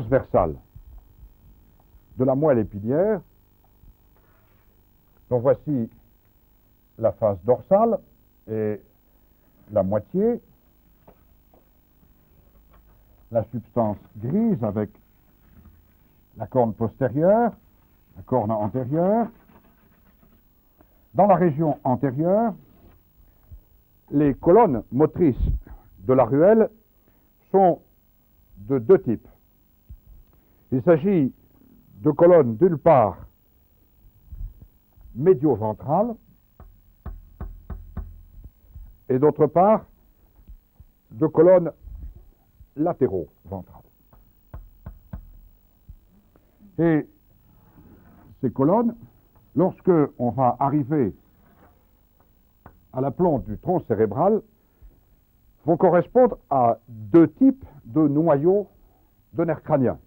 transversale de la moelle épinière. Donc voici la face dorsale et la moitié, la substance grise avec la corne postérieure, la corne antérieure. Dans la région antérieure, les colonnes motrices de la ruelle sont de deux types. Il s'agit de colonnes d'une part médio-ventrales et d'autre part de colonnes latéraux-ventrales. Et ces colonnes, lorsque on va arriver à l'aplomb du tronc cérébral, vont correspondre à deux types de noyaux de nerfs crâniens.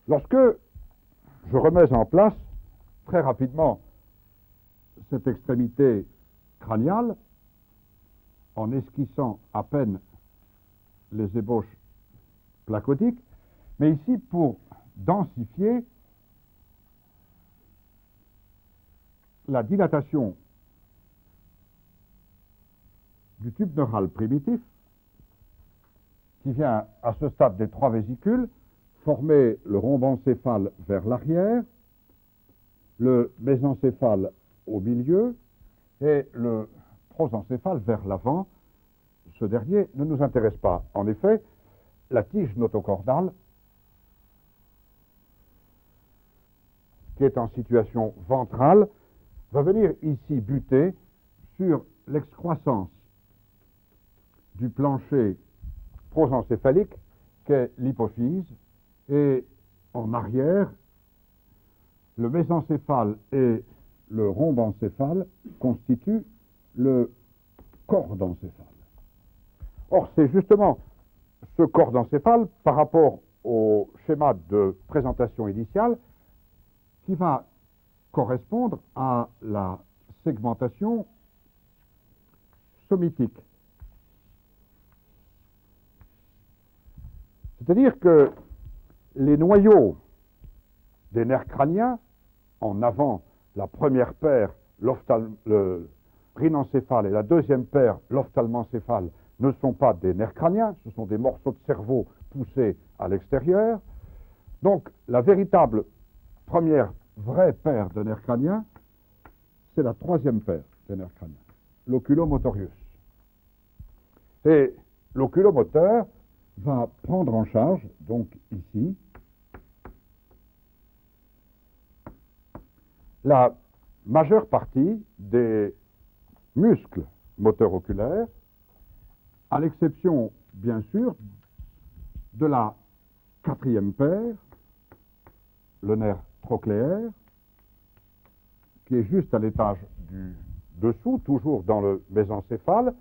Lorsque je remets en place très rapidement cette extrémité crâniale, en esquissant à peine les ébauches placodiques, mais ici pour densifier la dilatation du tube neural primitif qui vient à ce stade des trois vésicules former le rhombencéphale vers l'arrière, le mésencéphale au milieu et le prosencéphale vers l'avant. Ce dernier ne nous intéresse pas. En effet, la tige notocordale, qui est en situation ventrale, va venir ici buter sur l'excroissance du plancher prosencéphalique qu'est l'hypophyse, et en arrière, le mésencéphale et le rhombencéphale constituent le cordencéphale. Or, c'est justement ce cordencéphale, par rapport au schéma de présentation initiale, qui va correspondre à la segmentation somitique. C'est-à-dire que les noyaux des nerfs crâniens, en avant la première paire, le rhinencéphale, et la deuxième paire, l'ophtalmencéphale, ne sont pas des nerfs crâniens, ce sont des morceaux de cerveau poussés à l'extérieur. Donc la véritable première vraie paire de nerfs crâniens, c'est la troisième paire de nerfs crâniens, l'oculomotorius. Et l'oculomoteur va prendre en charge, donc ici, la majeure partie des muscles moteurs oculaires, à l'exception, bien sûr, de la quatrième paire, le nerf trochléaire, qui est juste à l'étage du dessous, toujours dans le mésencéphale,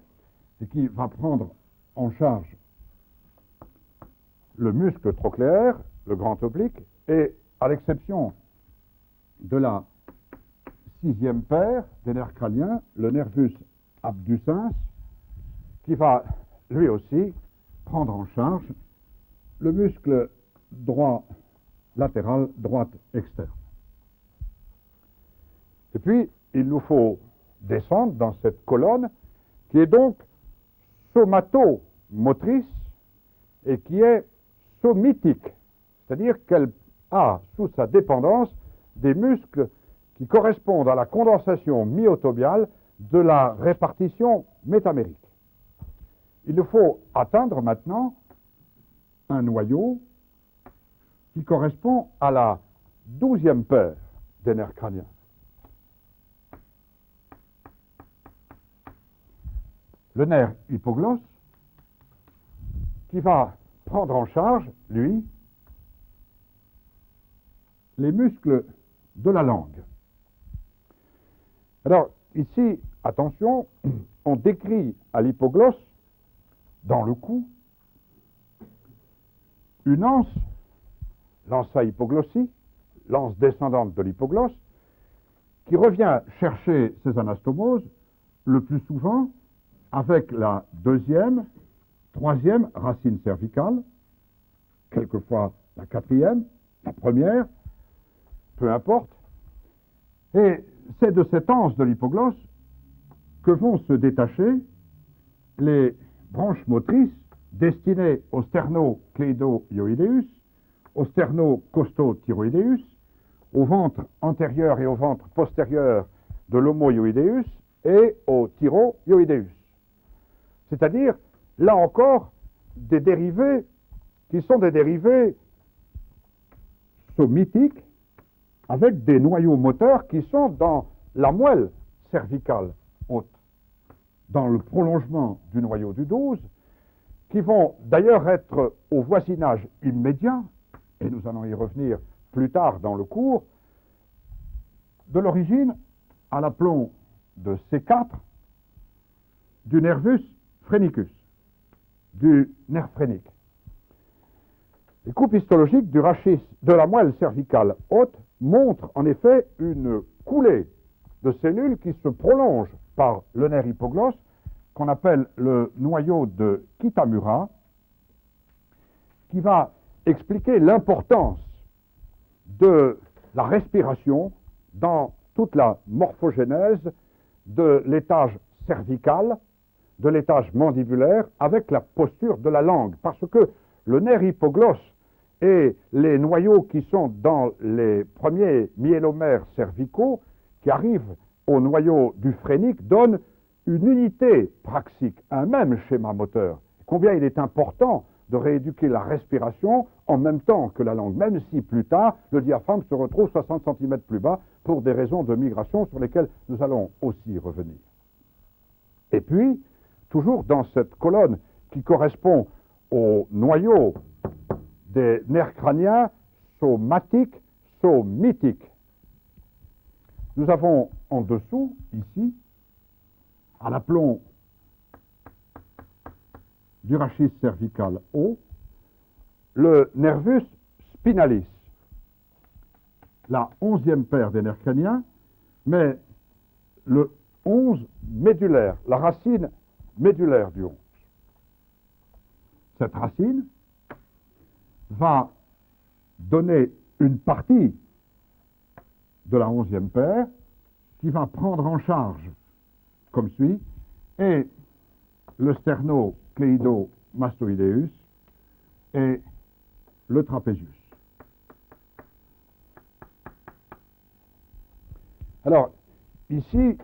et qui va prendre en charge le muscle trochléaire, le grand oblique, et à l'exception de la sixième paire des nerfs crâniens, le nervus abducens, qui va lui aussi prendre en charge le muscle droit latéral, droite externe. Et puis, il nous faut descendre dans cette colonne qui est donc somatomotrice et qui est somitique, c'est-à-dire qu'elle a sous sa dépendance des muscles qui correspondent à la condensation myotobiale de la répartition métamérique. Il nous faut atteindre maintenant un noyau qui correspond à la 12e paire des nerfs crâniens. Le nerf hypoglosse, qui va prendre en charge, lui, les muscles de la langue. Alors, ici, attention, on décrit à l'hypoglosse, dans le cou, une anse, l'ansa hypoglossie, l'anse descendante de l'hypoglosse, qui revient chercher ses anastomoses, le plus souvent, avec la 2e, troisième racine cervicale, quelquefois la quatrième, la première, peu importe. Et c'est de cet anse de l'hypoglosse que vont se détacher les branches motrices destinées au sternocléidocyoïdeus, au sternocostothyroïdeus, au ventre antérieur et au ventre postérieur de l'homoyoïdeus et au thyroïdeus. C'est-à-dire, là encore, des dérivés qui sont des dérivés somitiques avec des noyaux moteurs qui sont dans la moelle cervicale haute, dans le prolongement du noyau du 12, qui vont d'ailleurs être au voisinage immédiat, et nous allons y revenir plus tard dans le cours, de l'origine à l'aplomb de C4 du nervus phrénicus, du nerf phrénique. Les coupes histologiques du rachis de la moelle cervicale haute montrent en effet une coulée de cellules qui se prolongent par le nerf hypoglosse, qu'on appelle le noyau de Kitamura, qui va expliquer l'importance de la respiration dans toute la morphogénèse de l'étage cervical, de l'étage mandibulaire, avec la posture de la langue. Parce que le nerf hypoglosse et les noyaux qui sont dans les premiers myélomères cervicaux, qui arrivent au noyau du phrénique, donnent une unité praxique, un même schéma moteur. Combien il est important de rééduquer la respiration en même temps que la langue, même si plus tard, le diaphragme se retrouve 60 cm plus bas pour des raisons de migration sur lesquelles nous allons aussi revenir. Et puis, toujours dans cette colonne qui correspond au noyau des nerfs crâniens somatiques, somitiques, nous avons en dessous, ici, à l'aplomb du rachis cervical haut, le nervus spinalis, la 11e paire des nerfs crâniens, mais le 11 médulaire, la racine médulaire du 11. Cette racine va donner une partie de la 11e paire qui va prendre en charge comme suit, et le sternocléidomastoïdeus et le trapézius. Alors, ici,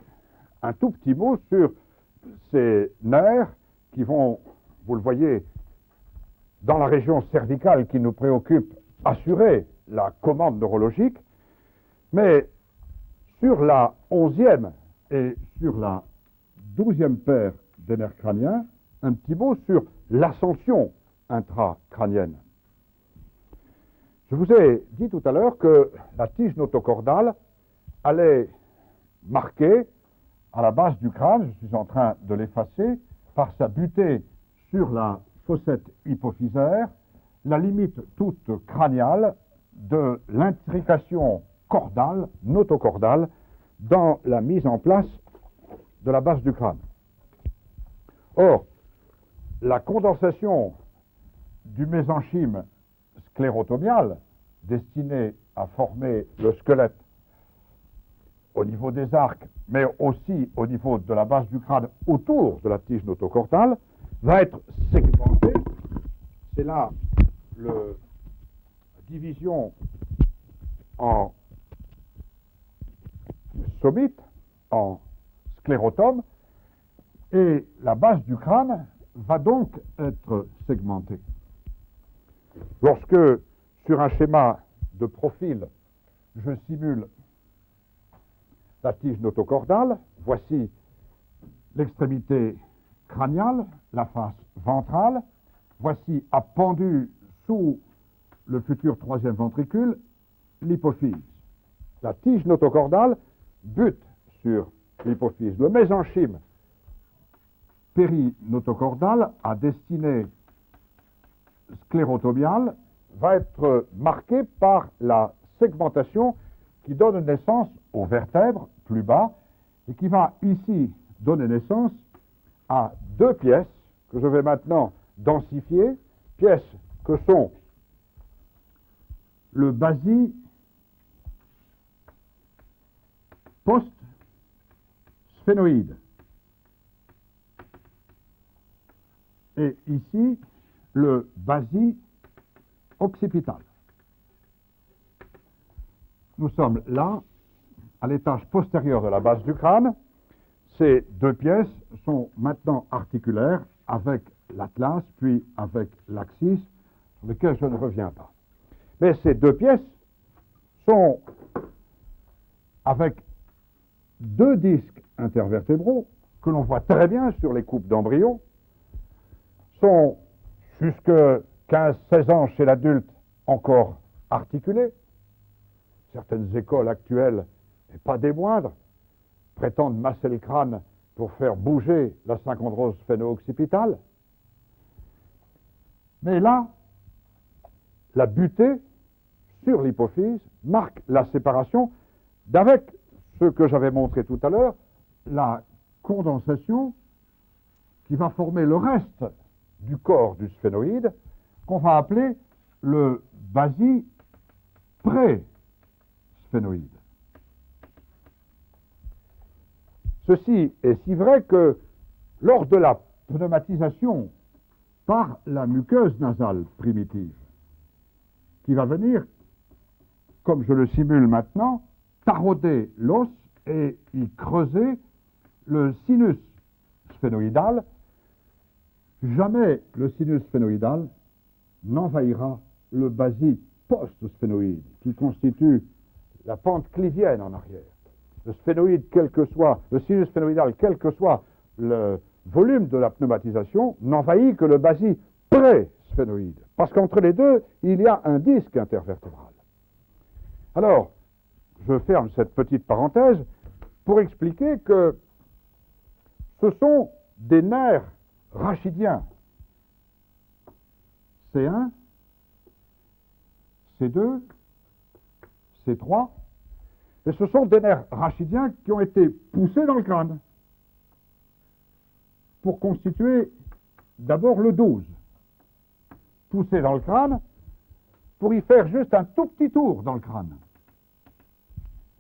un tout petit mot sur ces nerfs qui vont, vous le voyez, dans la région cervicale qui nous préoccupe, assurer la commande neurologique, mais sur la 11e et sur la 12e paire des nerfs crâniens, un petit mot sur l'ascension intracrânienne. Je vous ai dit tout à l'heure que la tige notocordale allait marquer à la base du crâne, je suis en train de l'effacer, par sa butée sur la fossette hypophysaire, la limite toute crâniale de l'intrication cordale, notocordale, dans la mise en place de la base du crâne. Or, la condensation du mésenchyme sclérotomial, destiné à former le squelette au niveau des arcs, mais aussi au niveau de la base du crâne autour de la tige notocordale, va être segmenté. C'est là la division en somite, en sclérotome, et la base du crâne va donc être segmentée. Lorsque, sur un schéma de profil, je simule la tige notocordale, voici l'extrémité crâniale, la face ventrale, voici appendu sous le futur troisième ventricule, l'hypophyse. La tige notocordale bute sur l'hypophyse. Le mésenchyme périnotocordal à destinée sclérotomiale va être marqué par la segmentation qui donne naissance aux vertèbres plus bas et qui va ici donner naissance à deux pièces que je vais maintenant densifiées, pièces que sont le basis post-sphénoïde. Et ici, le basis occipital. Nous sommes là, à l'étage postérieur de la base du crâne. Ces deux pièces sont maintenant articulaires avec l'atlas, puis avec l'axis, sur lequel je ne reviens pas. Mais ces deux pièces sont avec deux disques intervertébraux, que l'on voit très bien sur les coupes d'embryons, sont jusque 15-16 ans chez l'adulte encore articulés. Certaines écoles actuelles, et pas des moindres, prétendent masser le crâne pour faire bouger la synchondrose sphéno-occipitale. Mais là, la butée sur l'hypophyse marque la séparation d'avec ce que j'avais montré tout à l'heure, la condensation qui va former le reste du corps du sphénoïde, qu'on va appeler le basis pré-sphénoïde. Ceci est si vrai que lors de la pneumatisation par la muqueuse nasale primitive, qui va venir, comme je le simule maintenant, tarauder l'os et y creuser le sinus sphénoïdal, jamais le sinus sphénoïdal n'envahira le basis post-sphénoïde, qui constitue la pente clivienne en arrière. Le sphénoïde, quel que soit, le sinus sphénoïdal, quel que soit le volume de la pneumatisation, n'envahit que le basis pré-sphénoïde. Parce qu'entre les deux, il y a un disque intervertébral. Alors, je ferme cette petite parenthèse pour expliquer que ce sont des nerfs rachidiens. C1, C2, C3, et ce sont des nerfs rachidiens qui ont été poussés dans le crâne pour constituer d'abord le 12. Poussés dans le crâne pour y faire juste un tout petit tour dans le crâne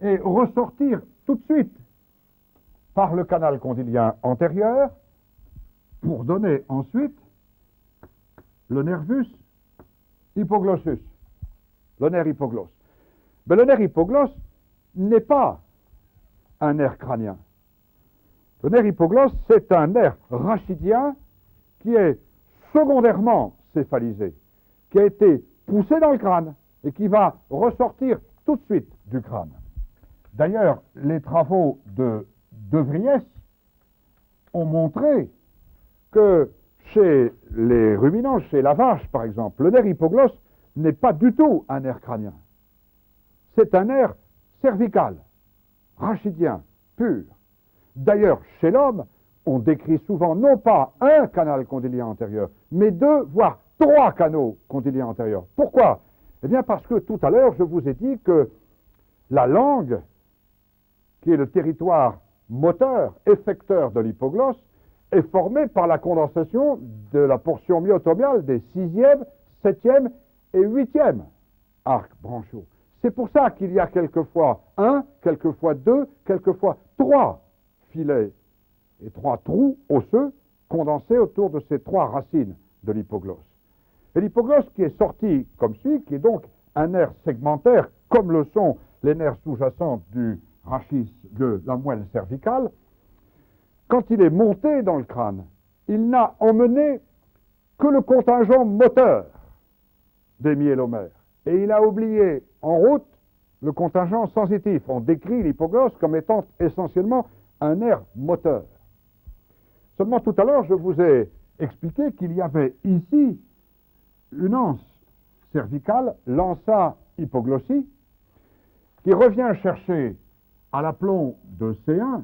et ressortir tout de suite par le canal condylien antérieur pour donner ensuite le nervus hypoglossus, le nerf hypoglosse. Mais le nerf hypoglosse n'est pas un nerf crânien. Le nerf hypoglosse, c'est un nerf rachidien qui est secondairement céphalisé, qui a été poussé dans le crâne et qui va ressortir tout de suite du crâne. D'ailleurs, les travaux de De Vries ont montré que chez les ruminants, chez la vache par exemple, le nerf hypoglosse n'est pas du tout un nerf crânien. C'est un nerf cervical, rachidien, pur. D'ailleurs, chez l'homme, on décrit souvent non pas un canal condylien antérieur, mais 2, voire 3 canaux condyliens antérieurs. Pourquoi? Eh bien parce que tout à l'heure, je vous ai dit que la langue, qui est le territoire moteur, effecteur de l'hypoglosse, est formée par la condensation de la portion myotomiale des 6e, 7e et 8e arcs branchiaux. C'est pour ça qu'il y a quelquefois 1, quelquefois 2, quelquefois 3 filets et 3 trous osseux condensés autour de ces 3 racines de l'hypoglosse. Et l'hypoglosse qui est sorti comme suit, qui est donc un nerf segmentaire, comme le sont les nerfs sous-jacents du rachis de la moelle cervicale, quand il est monté dans le crâne, il n'a emmené que le contingent moteur des myélomères. Et il a oublié en route le contingent sensitif. On décrit l'hypoglosse comme étant essentiellement un nerf moteur. Seulement tout à l'heure, je vous ai expliqué qu'il y avait ici une anse cervicale, l'ansa hypoglossie, qui revient chercher à l'aplomb de C1,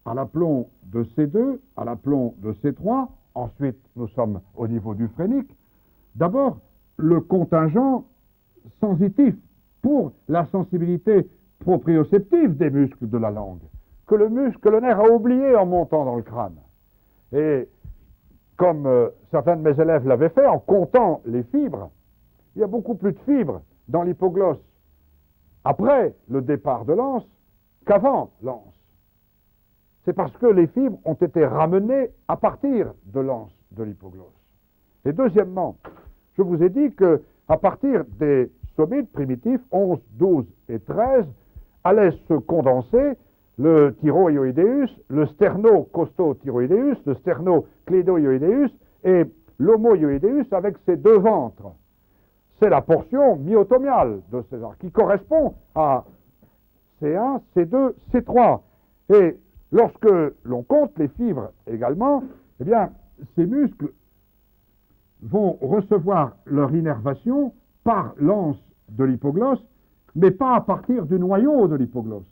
à l'aplomb de C2, à l'aplomb de C3, ensuite nous sommes au niveau du phrénique, d'abord le contingent sensitif pour la sensibilité proprioceptive des muscles de la langue, que le nerf a oublié en montant dans le crâne. Et comme certains de mes élèves l'avaient fait en comptant les fibres, il y a beaucoup plus de fibres dans l'hypoglosse après le départ de l'anse qu'avant l'anse. C'est parce que les fibres ont été ramenées à partir de l'anse de l'hypoglosse. Et deuxièmement, je vous ai dit qu'à partir des somites primitifs 11, 12 et 13, allait se condenser le thyroïoïdeus, le sterno-costothyroïdeus, le sterno-clédoïoïdeus et l'homoïoïdeus avec ses deux ventres. C'est la portion myotomiale de ces arcs qui correspond à C1, C2, C3. Et lorsque l'on compte les fibres également, eh bien, ces muscles vont recevoir leur innervation par l'anse de l'hypoglosse, mais pas à partir du noyau de l'hypoglosse,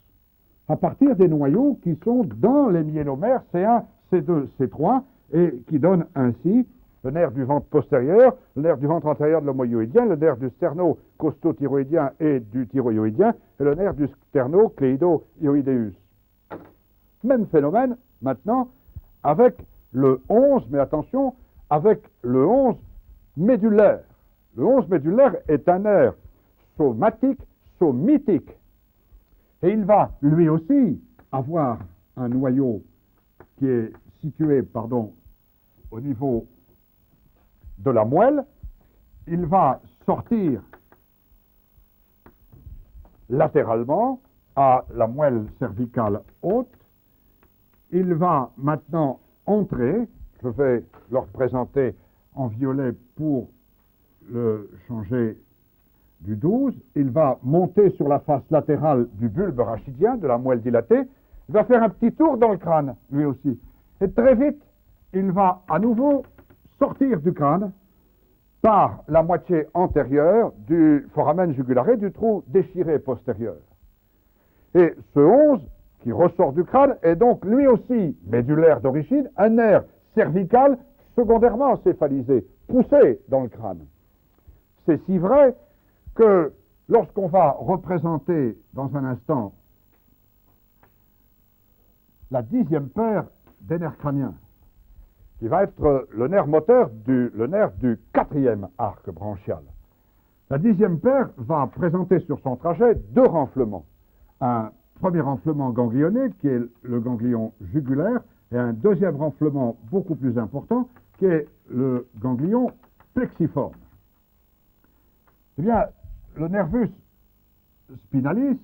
à partir des noyaux qui sont dans les myélomères C1, C2, C3, et qui donnent ainsi le nerf du ventre postérieur, le nerf du ventre antérieur de l'homoïoïdien, le nerf du sterno-costothyroïdien et du thyroïoïdien, et le nerf du sterno-cléido-ioïdeus. Même phénomène maintenant avec le 11, mais attention, avec le 11 médulaire. Le 11 médulaire est un nerf somatique, somitique. Et il va lui aussi avoir un noyau qui est situé, au niveau de la moelle. Il va sortir latéralement à la moelle cervicale haute. Il va maintenant entrer, je vais le représenter en violet pour le changer du 12, il va monter sur la face latérale du bulbe rachidien, de la moelle dilatée, il va faire un petit tour dans le crâne, lui aussi. Et très vite, il va à nouveau sortir du crâne par la moitié antérieure du foramen jugulaire, du trou déchiré postérieur. Et ce 11, qui ressort du crâne, est donc lui aussi médulaire d'origine, un nerf cervical secondairement céphalisé, poussé dans le crâne. C'est si vrai que lorsqu'on va représenter dans un instant la 10e paire des nerfs crâniens, qui va être le nerf moteur, le nerf du 4e arc branchial, la 10e paire va présenter sur son trajet deux renflements. Un premier renflement ganglionné, qui est le ganglion jugulaire, et un deuxième renflement beaucoup plus important, qui est le ganglion plexiforme. Eh bien, le nervus spinalis,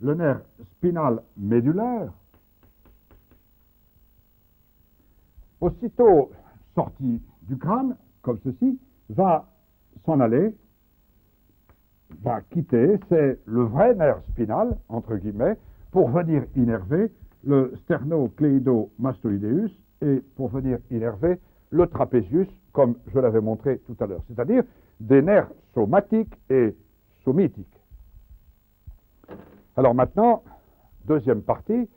le nerf spinal médulaire, aussitôt sorti du crâne, comme ceci, va s'en aller, va quitter, c'est le vrai nerf spinal, entre guillemets, pour venir innerver le sternocléido-mastoïdeus et pour venir innerver le trapézius, comme je l'avais montré tout à l'heure, c'est-à-dire des nerfs somatiques et somitiques. Alors maintenant, deuxième partie,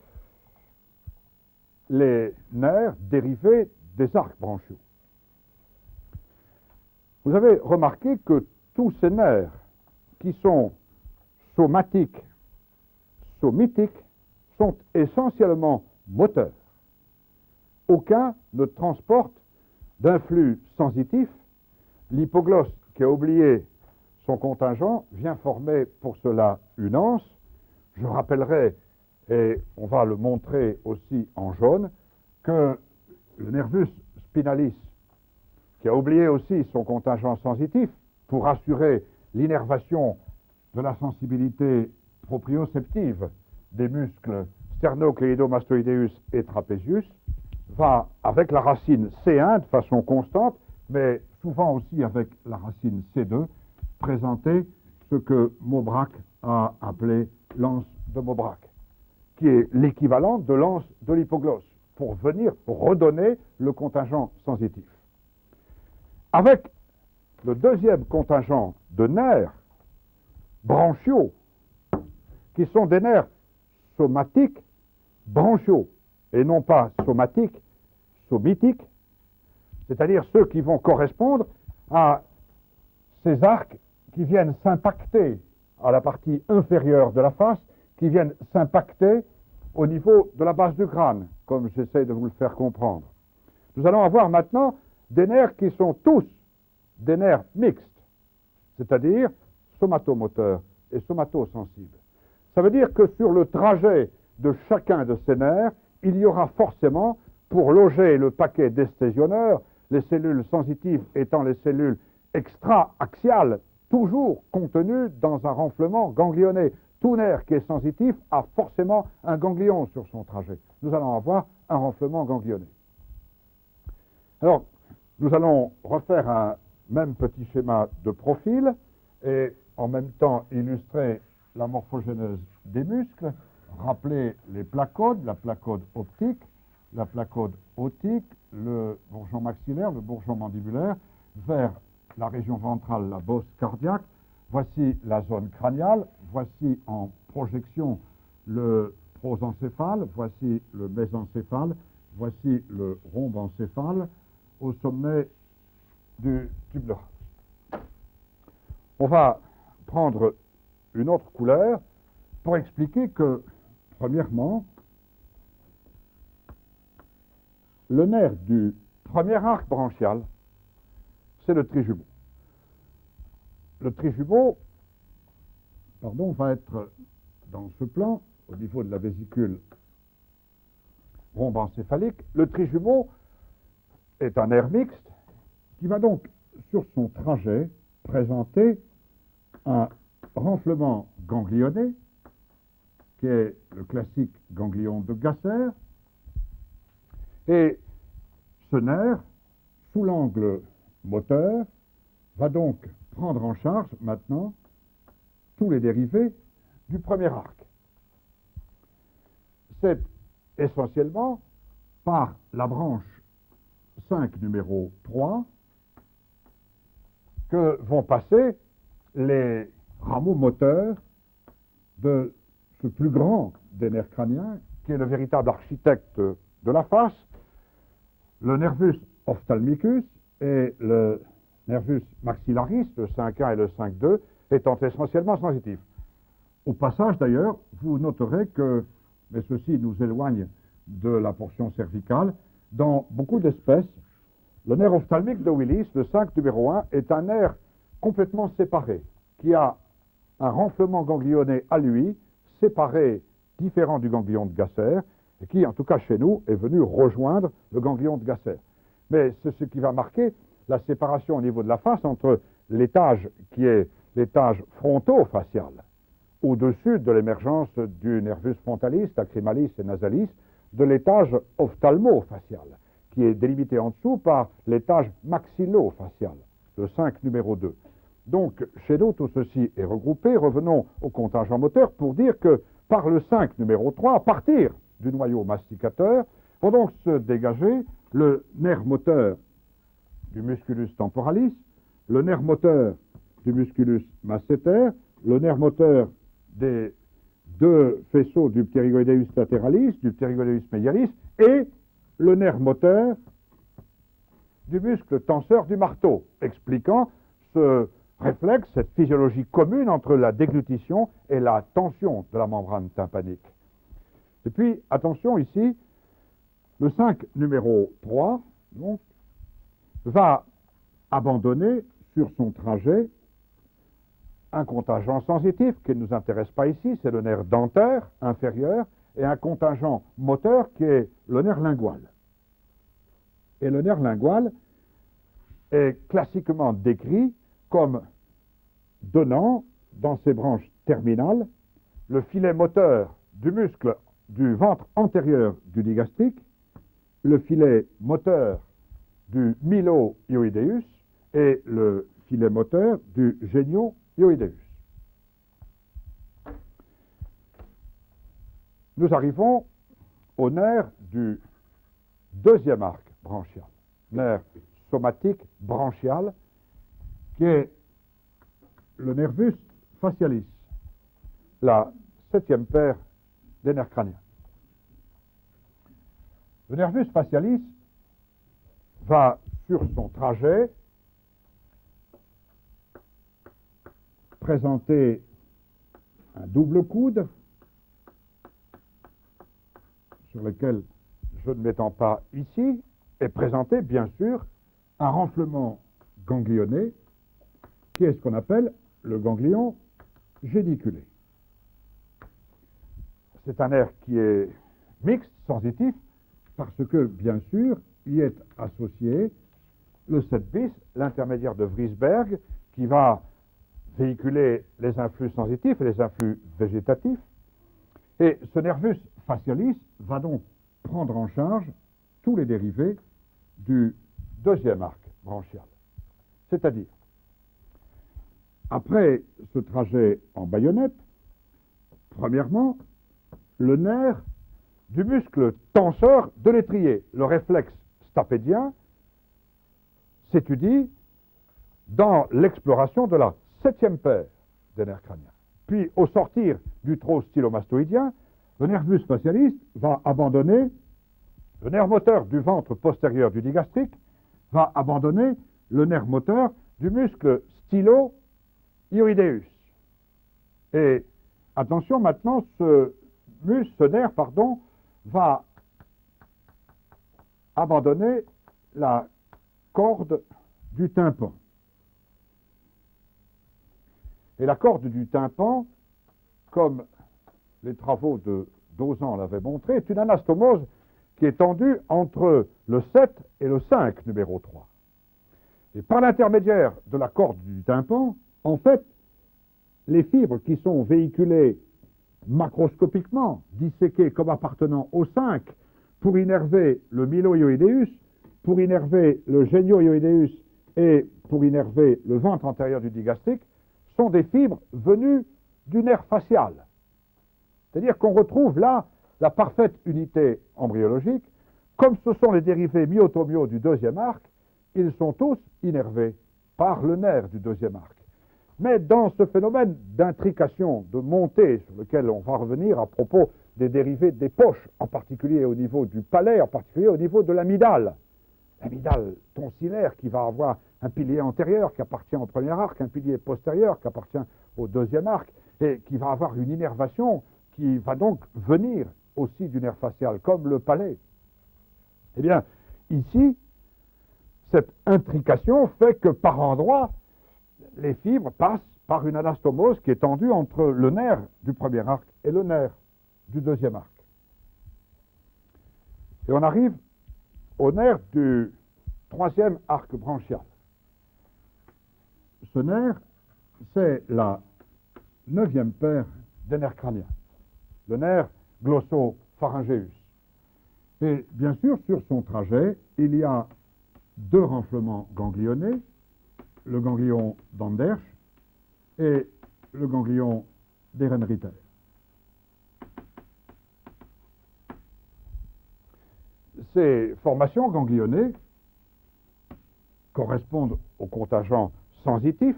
les nerfs dérivés des arcs branchiaux. Vous avez remarqué que tous ces nerfs qui sont somatiques, somitiques, sont essentiellement moteurs. Aucun ne transporte d'un flux sensitif. L'hypoglosse, qui a oublié son contingent, vient former pour cela une anse. Je rappellerai, et on va le montrer aussi en jaune, que le nervus spinalis, qui a oublié aussi son contingent sensitif pour assurer l'innervation de la sensibilité proprioceptive des muscles sternocléido-mastoïdeus et trapézius, va avec la racine C1 de façon constante, mais souvent aussi avec la racine C2, présenter ce que Maubrac a appelé l'anse de Maubrac, qui est l'équivalent de l'anse de l'hypoglosse, pour venir redonner le contingent sensitif. Avec le deuxième contingent de nerfs branchiaux, qui sont des nerfs somatiques branchiaux, et non pas somatiques, somitiques, c'est-à-dire ceux qui vont correspondre à ces arcs qui viennent s'impacter à la partie inférieure de la face, qui viennent s'impacter au niveau de la base du crâne, comme j'essaie de vous le faire comprendre. Nous allons avoir maintenant des nerfs qui sont tous des nerfs mixtes, c'est-à-dire somatomoteurs et somatosensibles. Ça veut dire que sur le trajet de chacun de ces nerfs, il y aura forcément, pour loger le paquet d'estésionneurs, les cellules sensitives étant les cellules extra-axiales, toujours contenues dans un renflement ganglionné. Tout nerf qui est sensitif a forcément un ganglion sur son trajet. Nous allons avoir un renflement ganglionné. Alors, nous allons refaire un même petit schéma de profil et en même temps illustrer la morphogénèse des muscles, rappeler les placodes, la placode optique, la placode otique, le bourgeon maxillaire, le bourgeon mandibulaire, vers la région ventrale, la bosse cardiaque. Voici la zone crâniale, voici en projection le prosencéphale, voici le mésencéphale, voici le rhombencéphale au sommet du tube neural. On va prendre une autre couleur pour expliquer que, premièrement, le nerf du premier arc branchial, c'est le trijumeau. Le trijumeau, va être dans ce plan, au niveau de la vésicule rhombencéphalique. Le trijumeau est un nerf mixte qui va donc, sur son trajet, présenter un renflement ganglionné, qui est le classique ganglion de Gasser. Et ce nerf, sous l'angle moteur, va donc prendre en charge maintenant tous les dérivés du premier arc. C'est essentiellement par la branche 5 numéro 3 que vont passer les rameaux moteurs de ce plus grand des nerfs crâniens, qui est le véritable architecte de la face, le nervus ophtalmicus et le nervus maxillaris, le 5A et le 5,2, étant essentiellement sensitifs. Au passage, d'ailleurs, vous noterez que, mais ceci nous éloigne de la portion cervicale, dans beaucoup d'espèces, le nerf ophtalmique de Willis, le 5 numéro 1, est un nerf complètement séparé, qui a un renflement ganglionné à lui, séparé, différent du ganglion de Gasser, et qui, en tout cas chez nous, est venu rejoindre le ganglion de Gasser. Mais c'est ce qui va marquer la séparation au niveau de la face entre l'étage qui est l'étage fronto-facial, au-dessus de l'émergence du nervus frontalis, lacrimalis et nasalis, de l'étage ophtalmo-facial, qui est délimité en dessous par l'étage maxillo-facial, le 5 numéro 2. Donc, chez nous, tout ceci est regroupé. Revenons au contingent moteur pour dire que par le 5 numéro 3, à partir du noyau masticateur, vont donc se dégager le nerf moteur du musculus temporalis, le nerf moteur du musculus masséter, le nerf moteur des deux faisceaux du pterygoideus lateralis, du pterygoideus medialis, et le nerf moteur du muscle tenseur du marteau, expliquant ce réflexe, cette physiologie commune entre la déglutition et la tension de la membrane tympanique. Et puis, attention ici, le 5 numéro 3, donc, va abandonner sur son trajet un contingent sensitif qui ne nous intéresse pas ici, c'est le nerf dentaire inférieur, et un contingent moteur qui est le nerf lingual. Et le nerf lingual est classiquement décrit comme donnant, dans ses branches terminales, le filet moteur du muscle du ventre antérieur du digastrique, le filet moteur du mylo-hyoïdeus et le filet moteur du génio-hyoïdeus. Nous arrivons au nerf du deuxième arc branchial, nerf somatique branchial, qui est le nervus facialis, la septième paire des nerfs crâniens. Le nervus facialis va, sur son trajet, présenter un double coude sur lequel je ne m'étends pas ici, et présenter bien sûr un renflement ganglionné qui est ce qu'on appelle le ganglion géniculé. C'est un nerf qui est mixte, sensitif, parce que, bien sûr, y est associé le 7 bis, l'intermédiaire de Vriesberg, qui va véhiculer les influx sensitifs et les influx végétatifs. Et ce nervus facialis va donc prendre en charge tous les dérivés du deuxième arc branchial. C'est-à-dire, après ce trajet en baïonnette, premièrement, le nerf du muscle tenseur de l'étrier, le réflexe stapédien, s'étudie dans l'exploration de la 7e paire des nerfs crâniens. Puis, au sortir du trot stylomastoïdien, le nervus facialis va abandonner le nerf moteur du ventre postérieur du digastrique, va abandonner le nerf moteur du muscle stylo-hyoïdeus. Et attention, maintenant, ce nerf, va abandonner la corde du tympan. Et la corde du tympan, comme les travaux de Dozan l'avaient montré, est une anastomose qui est tendue entre le 7 et le 5, numéro 3. Et par l'intermédiaire de la corde du tympan, en fait, les fibres qui sont véhiculées macroscopiquement, disséquées comme appartenant au 5, pour innerver le mylohyoïdeus, pour innerver le géniohyoïdeus et pour innerver le ventre antérieur du digastrique, sont des fibres venues du nerf facial. C'est-à-dire qu'on retrouve là la parfaite unité embryologique. Comme ce sont les dérivés myotomiaux du deuxième arc, ils sont tous innervés par le nerf du deuxième arc. Mais dans ce phénomène d'intrication, de montée, sur lequel on va revenir à propos des dérivés des poches, en particulier au niveau du palais, en particulier au niveau de l'amygdale tonsillaire qui va avoir un pilier antérieur qui appartient au premier arc, un pilier postérieur qui appartient au deuxième arc, et qui va avoir une innervation qui va donc venir aussi du nerf facial, comme le palais. Eh bien, ici, cette intrication fait que par endroits, les fibres passent par une anastomose qui est tendue entre le nerf du premier arc et le nerf du deuxième arc. Et on arrive au nerf du troisième arc branchial. Ce nerf, c'est la 9e paire des nerfs crâniens, le nerf glossopharyngéus. Et bien sûr, sur son trajet, il y a 2 renflements ganglionnés, le ganglion d'Andersch et le ganglion d'Ehrenreiter. Ces formations ganglionnées correspondent au contingent sensitif,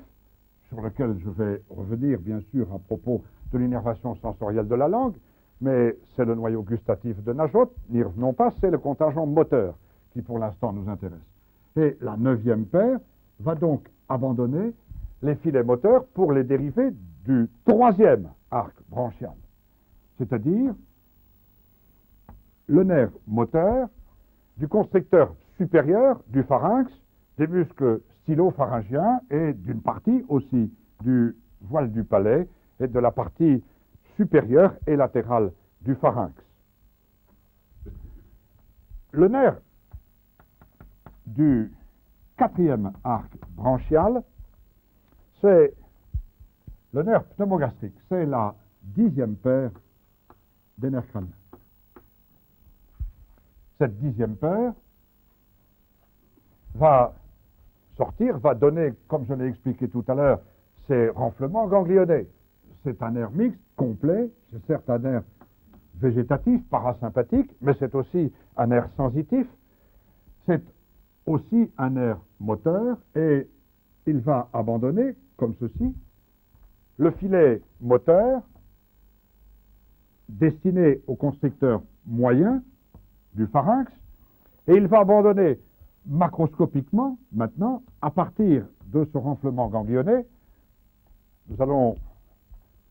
sur lequel je vais revenir bien sûr à propos de l'innervation sensorielle de la langue, mais c'est le noyau gustatif de Najot, n'y revenons pas, c'est le contingent moteur qui pour l'instant nous intéresse. Et la 9e paire va donc abandonner les filets moteurs pour les dérivés du 3e arc branchial, c'est-à-dire le nerf moteur du constricteur supérieur du pharynx, des muscles stylo-pharyngiens et d'une partie aussi du voile du palais et de la partie supérieure et latérale du pharynx. Le nerf du 4e arc branchial, c'est le nerf pneumogastrique, c'est la 10e paire des nerfs crâniens. Cette 10e paire va sortir, va donner, comme je l'ai expliqué tout à l'heure, ces renflements ganglionnés. C'est un nerf mixte, complet, c'est certes un nerf végétatif, parasympathique, mais c'est aussi un nerf sensitif, c'est aussi un nerf moteur, et il va abandonner, comme ceci, le filet moteur destiné au constricteur moyen du pharynx, et il va abandonner macroscopiquement, maintenant, à partir de ce renflement ganglionné, nous allons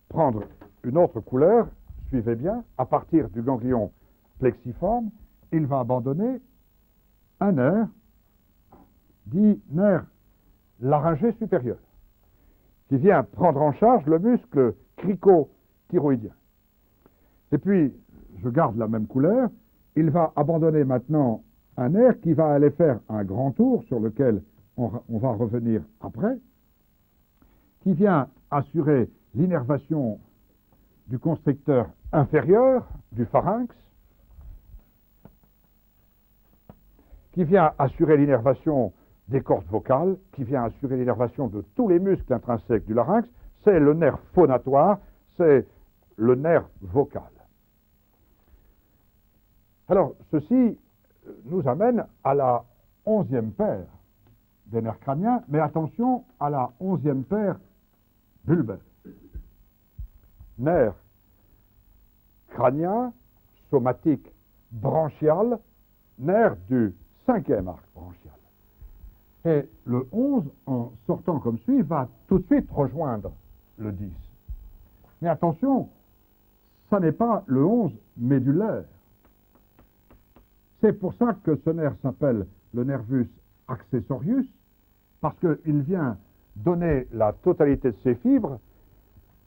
prendre une autre couleur, suivez bien, à partir du ganglion plexiforme, il va abandonner un nerf dit nerf laryngé supérieur, qui vient prendre en charge le muscle cricothyroïdien. Et puis, je garde la même couleur, il va abandonner maintenant un nerf qui va aller faire un grand tour sur lequel on va revenir après, qui vient assurer l'innervation du constricteur inférieur du pharynx, qui vient assurer l'innervation des cordes vocales, qui vient assurer l'innervation de tous les muscles intrinsèques du larynx. C'est le nerf phonatoire, c'est le nerf vocal. Alors, ceci nous amène à la 11e paire des nerfs crâniens, mais attention à la 11e paire bulbaire. Nerf crânien, somatique, branchial, nerf du 5e arc branchial. Et le 11, en sortant comme suit, va tout de suite rejoindre le 10. Mais attention, ça n'est pas le 11 médulaire. C'est pour ça que ce nerf s'appelle le nervus accessorius, parce qu'il vient donner la totalité de ses fibres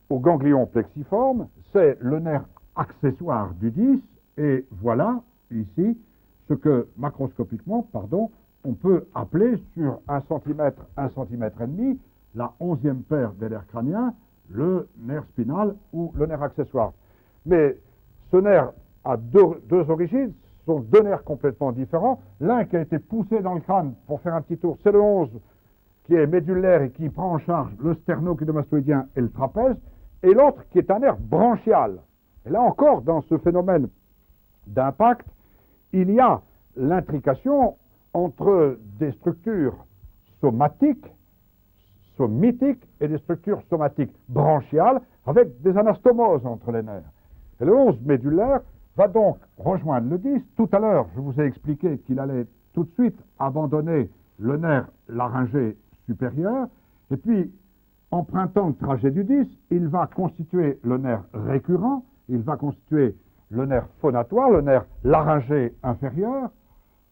au ganglion plexiforme. C'est le nerf accessoire du 10, et voilà, ici, ce que macroscopiquement, on peut appeler sur 1 cm, 1 cm et demi, la 11e paire des nerfs crâniens, le nerf spinal ou le nerf accessoire. Mais ce nerf a deux origines, ce sont deux nerfs complètement différents. L'un qui a été poussé dans le crâne pour faire un petit tour, c'est le 11 qui est médulaire et qui prend en charge le sternocleidomastoïdien et le trapèze, et l'autre qui est un nerf branchial. Et là encore, dans ce phénomène d'impact, il y a l'intrication entre des structures somatiques et des structures somatiques branchiales avec des anastomoses entre les nerfs. Et le 11 médulaire va donc rejoindre le 10. Tout à l'heure, je vous ai expliqué qu'il allait tout de suite abandonner le nerf laryngé supérieur, et puis, empruntant le trajet du 10, il va constituer le nerf récurrent, il va constituer le nerf phonatoire, le nerf laryngé inférieur,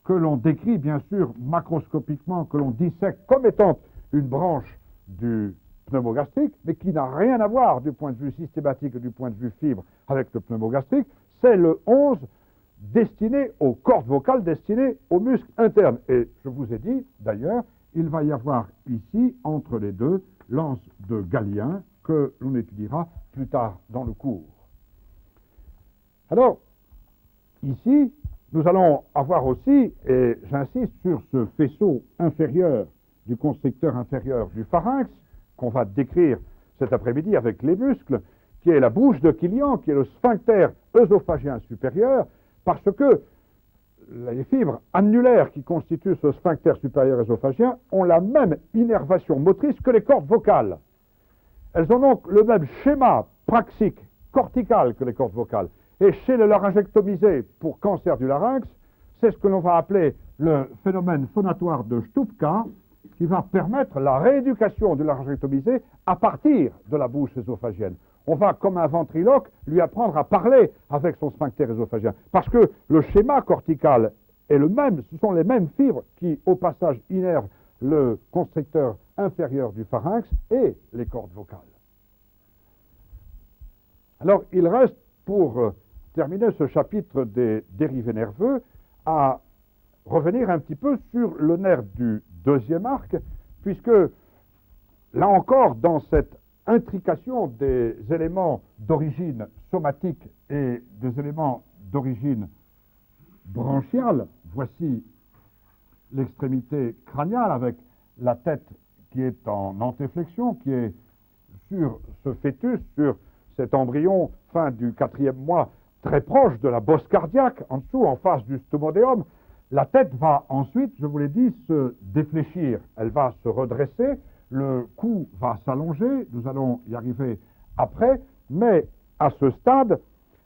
que l'on décrit bien sûr macroscopiquement, que l'on dissèque comme étant une branche du pneumogastrique, mais qui n'a rien à voir du point de vue systématique et du point de vue fibre avec le pneumogastrique. C'est le 11 destiné aux cordes vocales, destiné aux muscles internes. Et je vous ai dit, d'ailleurs, il va y avoir ici, entre les deux, l'anse de Galien, que l'on étudiera plus tard dans le cours. Alors, ici, nous allons avoir aussi, et j'insiste sur ce faisceau inférieur du constricteur inférieur du pharynx, qu'on va décrire cet après-midi avec les muscles, qui est la bouche de Killian, qui est le sphincter œsophagien supérieur, parce que les fibres annulaires qui constituent ce sphincter supérieur œsophagien ont la même innervation motrice que les cordes vocales. Elles ont donc le même schéma praxique, cortical que les cordes vocales. Et chez le laryngectomisé pour cancer du larynx, c'est ce que l'on va appeler le phénomène phonatoire de Stupka, qui va permettre la rééducation du laryngectomisé à partir de la bouche œsophagienne. On va, comme un ventriloque, lui apprendre à parler avec son sphincter œsophagien. Parce que le schéma cortical est le même, ce sont les mêmes fibres qui, au passage, innervent le constricteur inférieur du pharynx et les cordes vocales. Alors, il reste, pour terminer ce chapitre des dérivés nerveux, à revenir un petit peu sur le nerf du deuxième arc, puisque, là encore, dans cette intrication des éléments d'origine somatique et des éléments d'origine branchiale, voici l'extrémité crâniale avec la tête qui est en antéflexion, qui est sur ce fœtus, sur cet embryon fin du 4e mois, très proche de la bosse cardiaque, en dessous, en face du stomodéum. La tête va ensuite, je vous l'ai dit, se défléchir, elle va se redresser, le cou va s'allonger, nous allons y arriver après, mais à ce stade,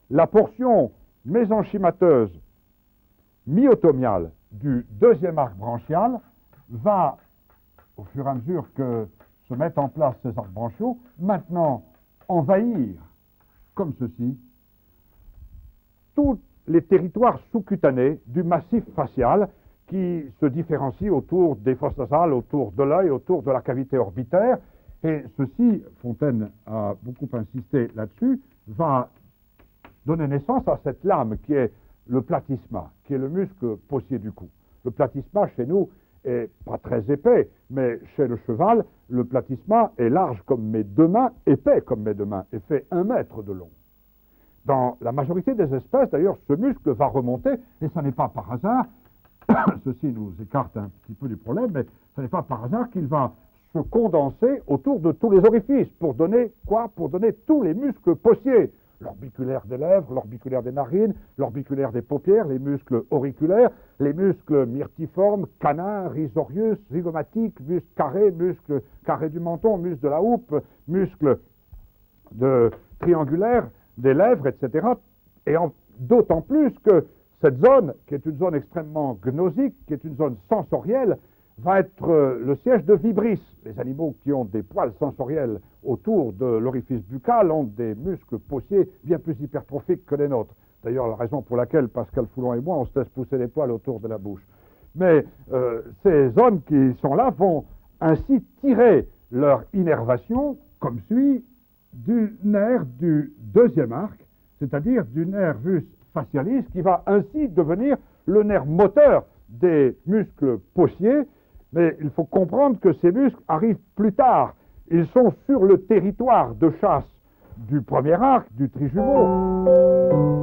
la portion mésenchymateuse myotomiale du deuxième arc branchial va, au fur et à mesure que se mettent en place ces arcs branchiaux, maintenant envahir, comme ceci, tous les territoires sous-cutanés du massif facial qui se différencient autour des fosses nasales, autour de l'œil, autour de la cavité orbitaire. Et ceci, Fontaine a beaucoup insisté là-dessus, va donner naissance à cette lame qui est le platysma, qui est le muscle possier du cou. Le platysma, chez nous, est pas très épais, mais chez le cheval, le platysma est large comme mes deux mains, épais comme mes deux mains, et fait 1 mètre de long. Dans la majorité des espèces, d'ailleurs, ce muscle va remonter, et ce n'est pas par hasard, ceci nous écarte un petit peu du problème, mais ce n'est pas par hasard qu'il va se condenser autour de tous les orifices, pour donner quoi? Pour donner tous les muscles possiers. L'orbiculaire des lèvres, l'orbiculaire des narines, l'orbiculaire des paupières, les muscles auriculaires, les muscles myrtiformes, canins, risorius, zygomatiques, muscles carrés du menton, muscles de la houppe, muscles triangulaires des lèvres, etc. Et d'autant plus que cette zone, qui est une zone extrêmement gnosique, qui est une zone sensorielle, va être le siège de Vibris. Les animaux qui ont des poils sensoriels autour de l'orifice buccal ont des muscles possiers bien plus hypertrophiques que les nôtres. D'ailleurs, la raison pour laquelle Pascal Foulon et moi, on se laisse pousser des poils autour de la bouche. Mais ces zones qui sont là vont ainsi tirer leur innervation, comme suit, du nerf du deuxième arc, c'est-à-dire du nervus facialis, qui va ainsi devenir le nerf moteur des muscles possiers. Mais il faut comprendre que ces muscles arrivent plus tard. Ils sont sur le territoire de chasse du premier arc, du trijumeau.